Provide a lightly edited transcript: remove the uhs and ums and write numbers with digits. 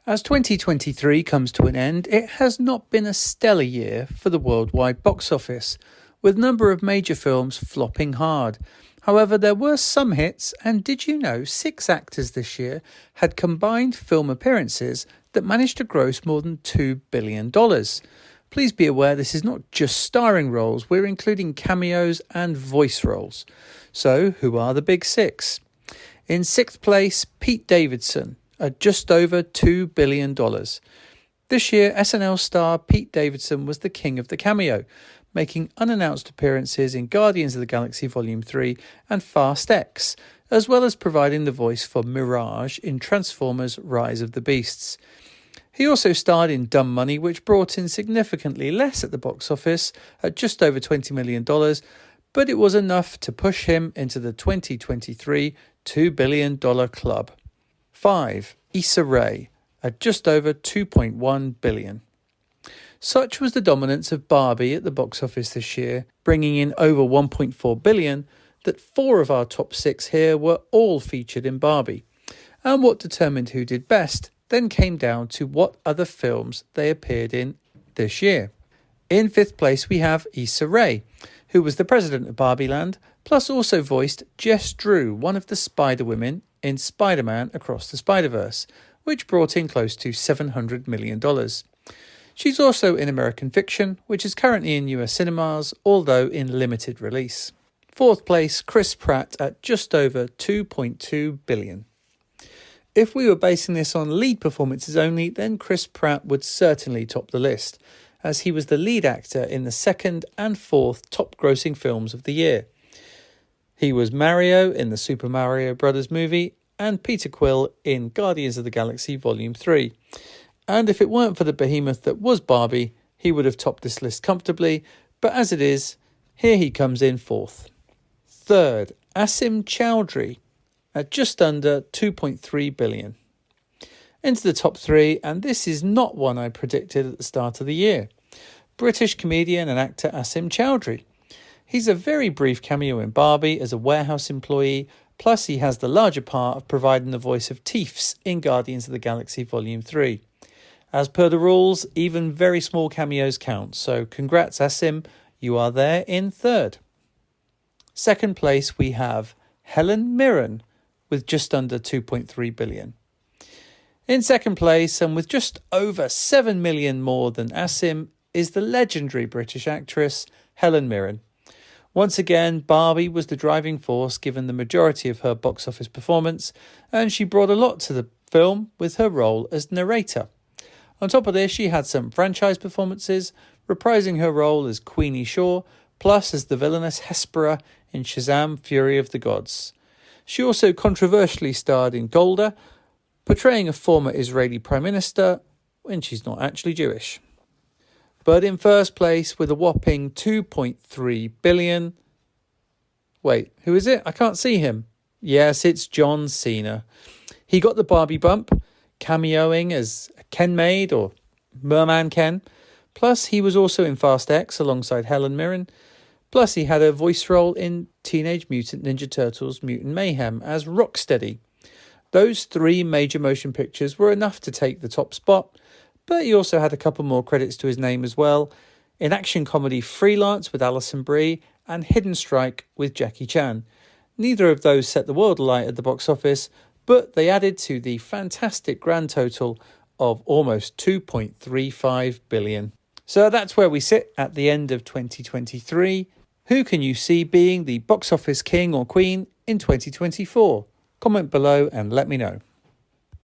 As 2023 comes to an end, it has not been a stellar year for the worldwide box office, with a number of major films flopping hard. However, there were some hits, and did you know 6 actors this year had combined film appearances that managed to gross more than $2 billion? Please be aware this is not just starring roles, we're including cameos and voice roles. So, who are the big 6? In 6th place, Pete Davidson, at just over $2 billion. This year, SNL star Pete Davidson was the king of the cameo, making unannounced appearances in Guardians of the Galaxy Volume 3 and Fast X, as well as providing the voice for Mirage in Transformers Rise of the Beasts. He also starred in Dumb Money, which brought in significantly less at the box office at just over $20 million, but it was enough to push him into the 2023 $2 billion club. 5. Issa Rae, at just over $2.1 billion. Such was the dominance of Barbie at the box office this year, bringing in over $1.4 billion, that 4 of our top 6 here were all featured in Barbie. And what determined who did best then came down to what other films they appeared in this year. In 5th place we have Issa Rae, who was the president of Barbieland, plus also voiced Jess Drew, one of the Spider-Women in Spider-Man Across the Spider-Verse, which brought in close to $700 million. She's also in American Fiction, which is currently in US cinemas, although in limited release. 4th place, Chris Pratt at just over $2.2 billion. If we were basing this on lead performances only, then Chris Pratt would certainly top the list, as he was the lead actor in the 2nd and 4th top grossing films of the year. He was Mario in the Super Mario Bros. Movie and Peter Quill in Guardians of the Galaxy Volume 3. And if it weren't for the behemoth that was Barbie, he would have topped this list comfortably, but as it is, here he comes in 4th. 3rd, Asim Chowdhury at just under $2.3 billion. Into the top 3, and this is not one I predicted at the start of the year. British comedian and actor Asim Chowdhury. He's a very brief cameo in Barbie as a warehouse employee, plus he has the larger part of providing the voice of Teefs in Guardians of the Galaxy Volume 3. As per the rules, even very small cameos count, so congrats Asim, you are there in 3rd. 2nd place we have Helen Mirren with just under $2.3 billion. In 2nd place, and with just over $7 million more than Asim, is the legendary British actress Helen Mirren. Once again, Barbie was the driving force given the majority of her box office performance, and she brought a lot to the film with her role as narrator. On top of this, she had some franchise performances, reprising her role as Queenie Shaw, plus as the villainous Hespera in Shazam! Fury of the Gods. She also controversially starred in Golda, portraying a former Israeli Prime Minister when she's not actually Jewish. But in 1st place with a whopping $2.3 billion... Wait, who is it? I can't see him. Yes, it's John Cena. He got the Barbie bump, cameoing as Ken Maid or Merman Ken. Plus, he was also in Fast X alongside Helen Mirren. Plus, he had a voice role in Teenage Mutant Ninja Turtles Mutant Mayhem as Rocksteady. Those 3 major motion pictures were enough to take the top spot, but he also had a couple more credits to his name as well, in action comedy Freelance with Alison Brie and Hidden Strike with Jackie Chan. Neither of those set the world alight at the box office, but they added to the fantastic grand total of almost $2.35 billion. So that's where we sit at the end of 2023. Who can you see being the box office king or queen in 2024? Comment below and let me know.